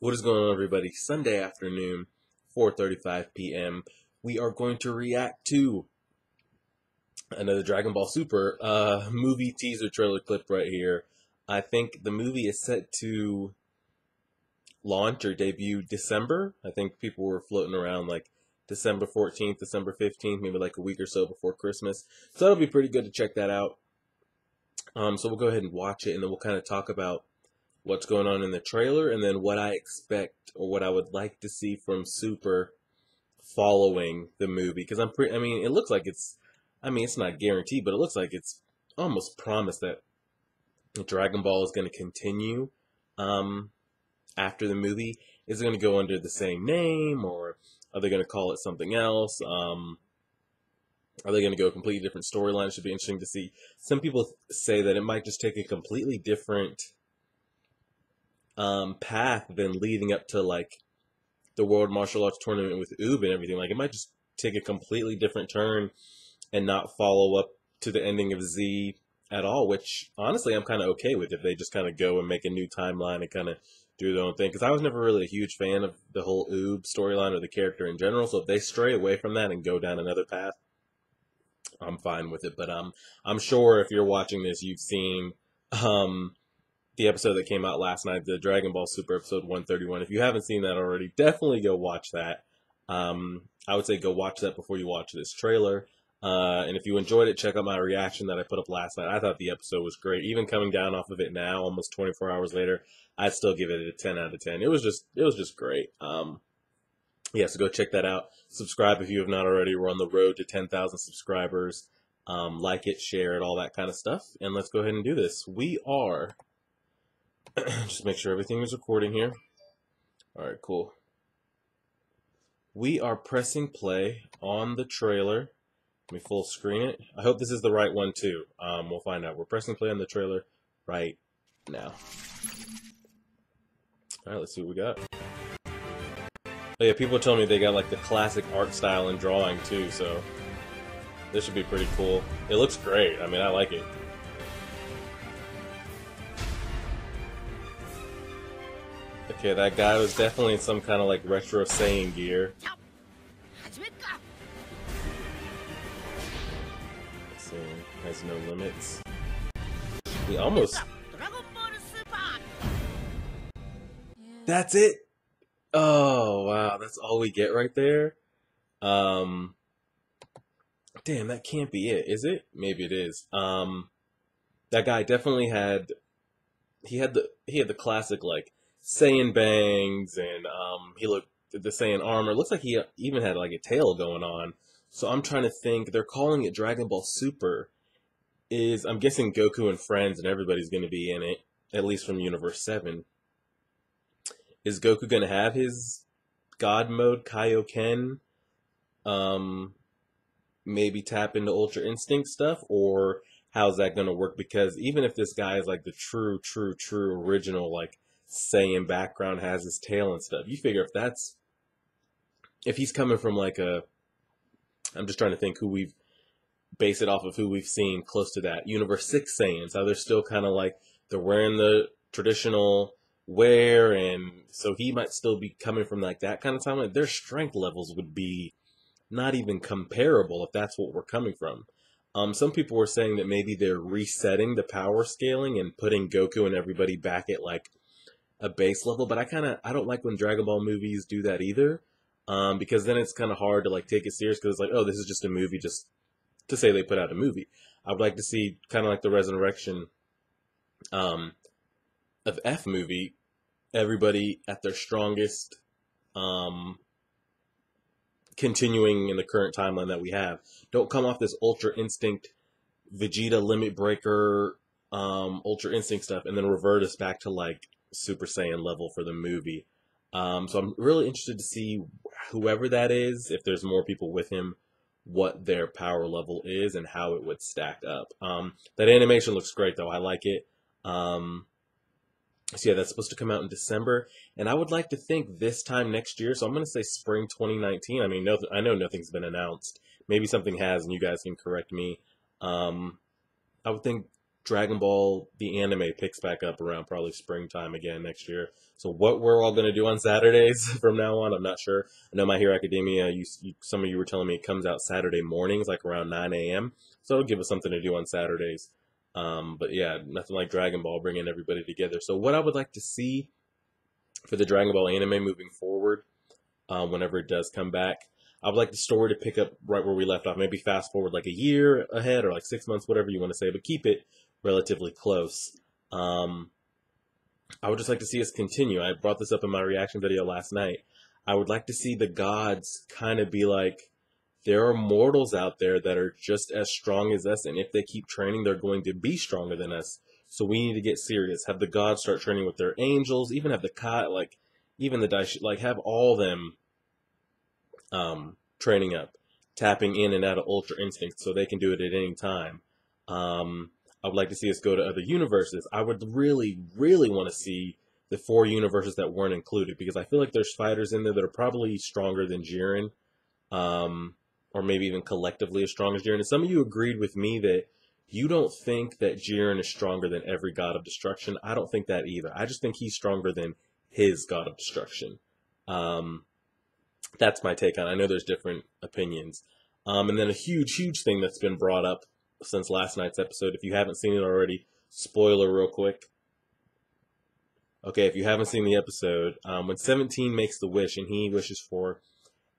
What is going on, everybody? Sunday afternoon, 4:35 p.m. We are going to react to another Dragon Ball Super movie teaser trailer clip right here. I think the movie is set to launch or debut December. I think people were floating around like December 14th, December 15th, maybe like a week or so before Christmas. So that'll be pretty good to check that out. So we'll go ahead and watch it, and then we'll kind of talk about what's going on in the trailer, and then what I expect or what I would like to see from Super following the movie. Because I mean, it looks like it's not guaranteed, but it looks like it's almost promised that Dragon Ball is going to continue after the movie. Is it going to go under the same name, or are they going to call it something else? Are they going to go a completely different storyline? It should be interesting to see. Some people say that it might just take a completely different path than leading up to like the World Martial Arts Tournament with Oob and everything. Like, it might just take a completely different turn and not follow up to the ending of Z at all, which honestly I'm kind of okay with if they just kind of go and make a new timeline and kind of do their own thing. Because I was never really a huge fan of the whole Oob storyline or the character in general. So if they stray away from that and go down another path, I'm fine with it. But I'm sure if you're watching this, you've seen the episode that came out last night, the Dragon Ball Super episode 131. If you haven't seen that already, definitely go watch that. I would say go watch that before you watch this trailer. And if you enjoyed it, check out my reaction that I put up last night. I thought the episode was great. Even coming down off of it now, almost 24 hours later, I'd still give it a 10 out of 10. It was just great. Yeah, so go check that out. Subscribe if you have not already. We're on the road to 10,000 subscribers. Like it, share it, all that kind of stuff. And let's go ahead and do this. We are... just make sure everything is recording here. Alright, cool. We are pressing play on the trailer. Let me full screen it. I hope this is the right one too. We'll find out. We're pressing play on the trailer right now. Alright, let's see what we got. Oh yeah, people are telling me they got like the classic art style and drawing too, so this should be pretty cool. It looks great. I mean, I like it. Okay, that guy was definitely in some kind of like retro Saiyan gear. Let's see, has no limits. He almost... That's it? Oh, wow, that's all we get right there? Damn, that can't be it, is it? Maybe it is. That guy definitely had... He had the classic, like, Saiyan bangs, and he looked the Saiyan armor. Looks like he even had like a tail going on. So I'm trying to think. They're calling it Dragon Ball Super. I'm guessing Goku and friends and everybody's going to be in it, at least from Universe 7. Is Goku going to have his God mode, Kaioken? Maybe tap into Ultra Instinct stuff, or how's that going to work? Because even if this guy is like the true original, like Saiyan background, has his tail and stuff, you figure if he's coming from like I'm just trying to think who we've based it off of, who we've seen close to that Universe 6 Saiyans, how they're still kind of like they're wearing the traditional wear, and so he might still be coming from like that kind of time. Like, their strength levels would be not even comparable if that's what we're coming from. Some people were saying that maybe they're resetting the power scaling and putting Goku and everybody back at like a base level, but I don't like when Dragon Ball movies do that either, because then it's kind of hard to like take it serious, because it's like, oh, this is just a movie, just to say they put out a movie. I would like to see kind of like the Resurrection of F movie, everybody at their strongest, continuing in the current timeline that we have. Don't come off this Ultra Instinct, Vegeta Limit Breaker, Ultra Instinct stuff, and then revert us back to like Super Saiyan level for the movie. So I'm really interested to see whoever that is, if there's more people with him, what their power level is and how it would stack up. That animation looks great though. I like it. So yeah, that's supposed to come out in December, and I would like to think this time next year. So I'm going to say spring 2019. I mean, I know nothing's been announced. Maybe something has, and you guys can correct me. I would think Dragon Ball the anime picks back up around probably springtime again next year. So what we're all going to do on Saturdays from now on, I'm not sure. I know My Hero Academia, some of you were telling me it comes out Saturday mornings, like around 9 a.m. So it'll give us something to do on Saturdays. But yeah, nothing like Dragon Ball bringing everybody together. So what I would like to see for the Dragon Ball anime moving forward, whenever it does come back, I would like the story to pick up right where we left off. Maybe fast forward like a year ahead or like 6 months, whatever you want to say, but keep it relatively close. Um, I would just like to see us continue. I brought this up in my reaction video last night. I would like to see the gods kind of be like, there are mortals out there that are just as strong as us, and if they keep training, they're going to be stronger than us. So we need to get serious. Have the gods start training with their angels, even have the like, even the Daishi, like have all them training up, tapping in and out of Ultra Instinct so they can do it at any time. I would like to see us go to other universes. I would really, really want to see the 4 universes that weren't included, because I feel like there's fighters in there that are probably stronger than Jiren, or maybe even collectively as strong as Jiren. And some of you agreed with me that you don't think that Jiren is stronger than every god of destruction. I don't think that either. I just think he's stronger than his god of destruction. That's my take on it. I know there's different opinions. And then a huge, huge thing that's been brought up since last night's episode, if you haven't seen it already, spoiler real quick. Okay, if you haven't seen the episode, when 17 makes the wish and he wishes for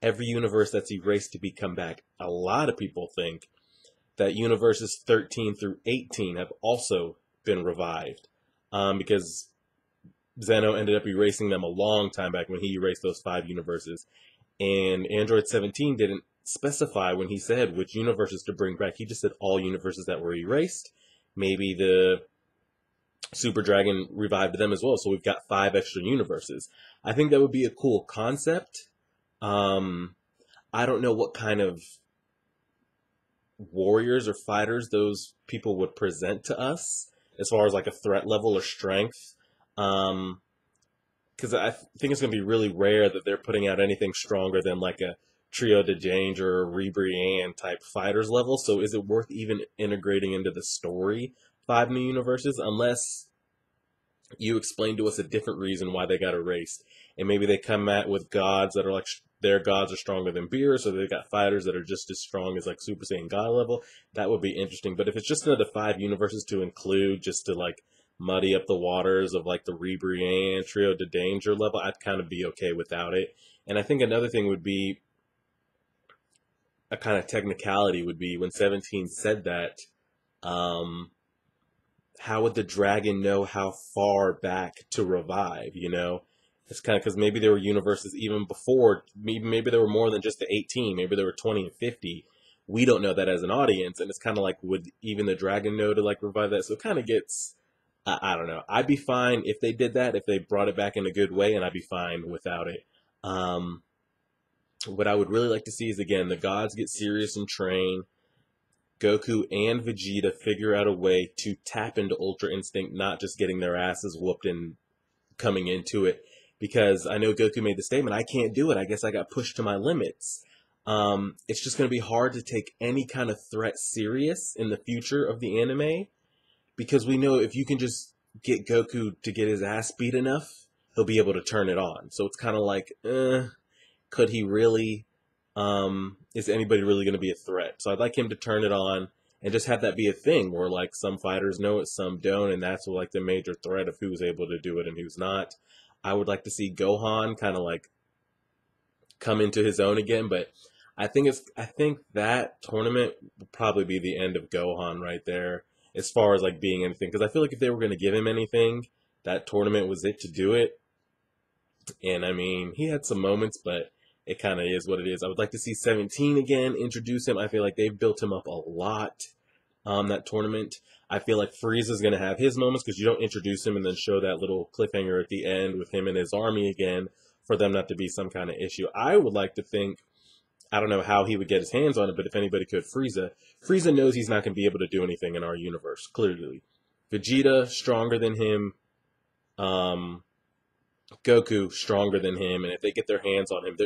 every universe that's erased to become back, a lot of people think that universes 13 through 18 have also been revived, because Zeno ended up erasing them a long time back when he erased those 5 universes. And Android 17 didn't specify when he said which universes to bring back. He just said all universes that were erased. Maybe the Super Dragon revived them as well, so we've got 5 extra universes. I think that would be a cool concept. I don't know what kind of warriors or fighters those people would present to us as far as like a threat level or strength. Because I think it's going to be really rare that they're putting out anything stronger than like a Trio de Danger or Rebrianne type fighters level. So is it worth even integrating into the story 5 new universes, unless you explain to us a different reason why they got erased? And maybe they come at with gods that are like, their gods are stronger than Beer, so they've got fighters that are just as strong as like Super Saiyan God level. That would be interesting. But if it's just another 5 universes to include just to like muddy up the waters of like the Rebrianne Trio de Danger level, I'd kind of be okay without it. And I think another thing would be, a kind of technicality would be, when 17 said that, how would the dragon know how far back to revive, you know? It's kind of because maybe there were universes even before, maybe there were more than just the 18, maybe there were 20 and 50. We don't know that as an audience, and it's kind of like, would even the dragon know to like revive that? So it kind of gets, I don't know. I'd be fine if they did that, if they brought it back in a good way, and I'd be fine without it. What I would really like to see is, again, the gods get serious and train. Goku and Vegeta figure out a way to tap into Ultra Instinct, not just getting their asses whooped and coming into it. Because I know Goku made the statement, I can't do it. I guess I got pushed to my limits. It's just going to be hard to take any kind of threat serious in the future of the anime. Because we know if you can just get Goku to get his ass beat enough, he'll be able to turn it on. So it's kind of like, could he really? Is anybody really going to be a threat? So I'd like him to turn it on and just have that be a thing where like some fighters know it, some don't, and that's like the major threat of who's able to do it and who's not. I would like to see Gohan kind of like come into his own again, but I think that tournament will probably be the end of Gohan right there, as far as like being anything. Because I feel like if they were going to give him anything, that tournament was it to do it. And I mean, he had some moments, but it kind of is what it is. I would like to see 17 again, introduce him. I feel like they've built him up a lot, that tournament. I feel like Frieza's going to have his moments, because you don't introduce him and then show that little cliffhanger at the end with him and his army again for them not to be some kind of issue. I would like to think, I don't know how he would get his hands on it, but if anybody could, Frieza knows he's not going to be able to do anything in our universe, clearly. Vegeta, stronger than him. Goku, stronger than him. And if they get their hands on him,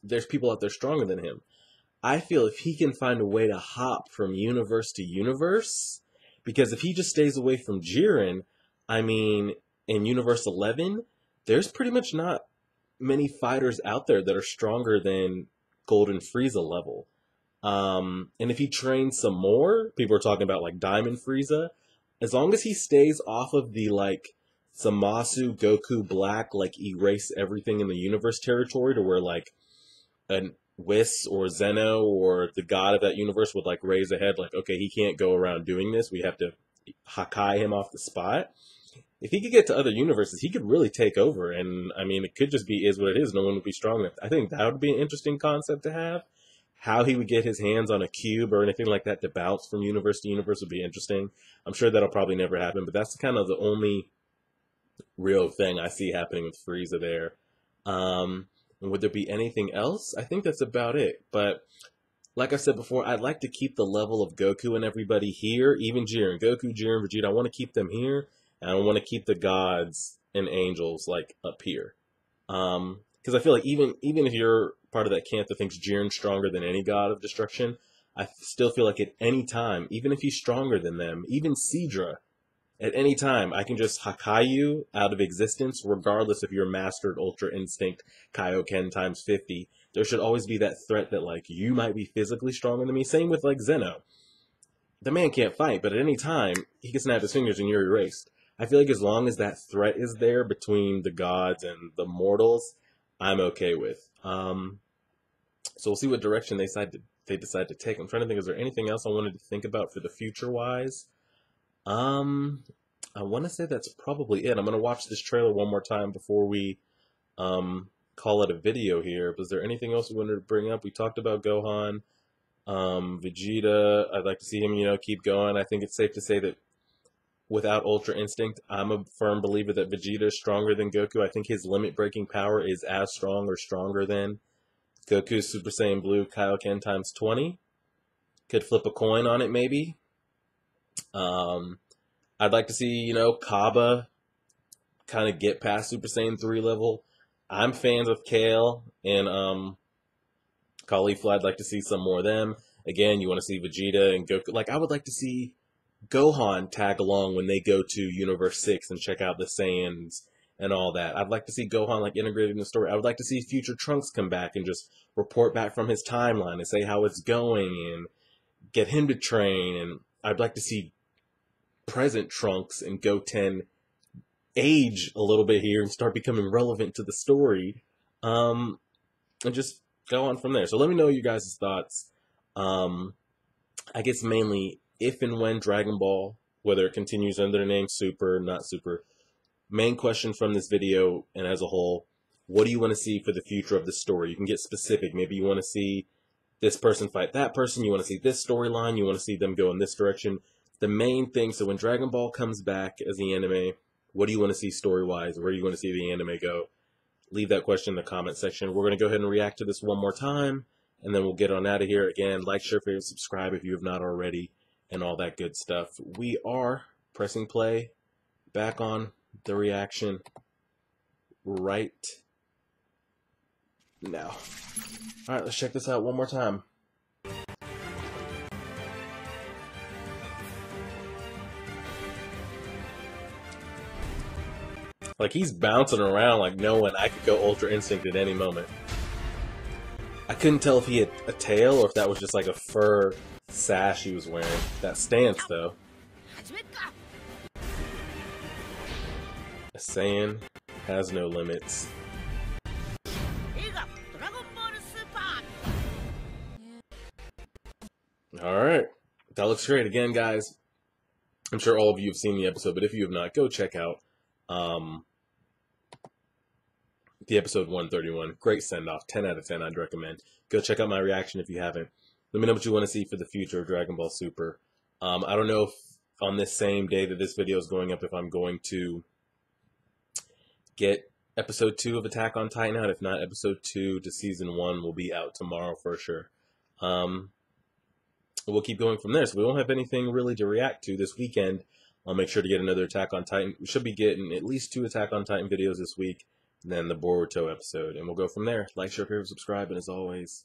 there's people out there stronger than him. I feel if he can find a way to hop from universe to universe, Because if he just stays away from Jiren, I mean, in Universe 11, there's pretty much not many fighters out there that are stronger than Golden Frieza level. And if he trains some more, people are talking about like Diamond Frieza. As long as he stays off of the like Zamasu Goku Black, like erase everything in the universe territory to where like an Whis or Zeno or the god of that universe would like raise a head, like, okay, he can't go around doing this. We have to Hawkeye him off the spot. If he could get to other universes, he could really take over. And I mean, it could just be is what it is. No one would be strong enough. I think that would be an interesting concept to have. How he would get his hands on a cube or anything like that to bounce from universe to universe would be interesting. I'm sure that'll probably never happen, but that's kind of the only real thing I see happening with Frieza there. And would there be anything else? I think that's about it. But like I said before, I'd like to keep the level of Goku and everybody here, even Jiren. Goku, Jiren, Vegeta, I want to keep them here. And I want to keep the gods and angels like up here. Because I feel like even if you're part of that camp that thinks Jiren's stronger than any god of destruction, I still feel like at any time, even if he's stronger than them, even Sidra, at any time, I can just Hakai you out of existence, regardless if you're mastered Ultra Instinct Kaioken times 50. There should always be that threat that, like, you might be physically stronger than me. Same with, like, Zeno. The man can't fight, but at any time, he can snap his fingers and you're erased. I feel like as long as that threat is there between the gods and the mortals, I'm okay with. So we'll see what direction they decide to take. I'm trying to think, is there anything else I wanted to think about for the future-wise? I want to say that's probably it. I'm going to watch this trailer one more time before we call it a video here. Was there anything else we wanted to bring up? We talked about Gohan, Vegeta. I'd like to see him, keep going. I think it's safe to say that without Ultra Instinct, I'm a firm believer that Vegeta is stronger than Goku. I think his limit-breaking power is as strong or stronger than Goku's Super Saiyan Blue Kaioken times 20. Could flip a coin on it, maybe. I'd like to see, Kaba kind of get past Super Saiyan 3 level. I'm fans of Kale and Caulifla. I'd like to see some more of them. Again, you want to see Vegeta and Goku. Like, I would like to see Gohan tag along when they go to Universe 6 and check out the Saiyans and all that. I'd like to see Gohan, like, integrated in the story. I would like to see future Trunks come back and just report back from his timeline and say how it's going and get him to train. And I'd like to see present Trunks and Goten age a little bit here and start becoming relevant to the story, and just go on from there. So let me know you guys' thoughts. I guess mainly if and when Dragon Ball, whether it continues under the name Super, not Super. Main question from this video and as a whole, what do you want to see for the future of the story? You can get specific. Maybe you want to see this person fight that person. You want to see this storyline. You want to see them go in this direction. The main thing, so when Dragon Ball comes back as the anime, what do you want to see story-wise? Where do you want to see the anime go? Leave that question in the comment section. We're going to go ahead and react to this one more time, and then we'll get on out of here. Again, like, share, favorite, subscribe if you have not already, and all that good stuff. We are pressing play back on the reaction right now. All right, let's check this out one more time. Like, he's bouncing around like knowing I could go Ultra Instinct at any moment. I couldn't tell if he had a tail or if that was just like a fur sash he was wearing. That stance, though. A Saiyan has no limits. Alright. That looks great. Again, guys, I'm sure all of you have seen the episode, but if you have not, go check out the episode 131. Great send-off. 10 out of 10, I'd recommend. Go check out my reaction if you haven't. Let me know what you want to see for the future of Dragon Ball Super. I don't know if on this same day that this video is going up, if I'm going to get episode 2 of Attack on Titan out. If not, episode 2 to season 1 will be out tomorrow for sure. We'll keep going from there. So we won't have anything really to react to this weekend. I'll make sure to get another Attack on Titan. We should be getting at least 2 Attack on Titan videos this week, and then the Boruto episode, and we'll go from there. Like, share, favorite, subscribe, and as always,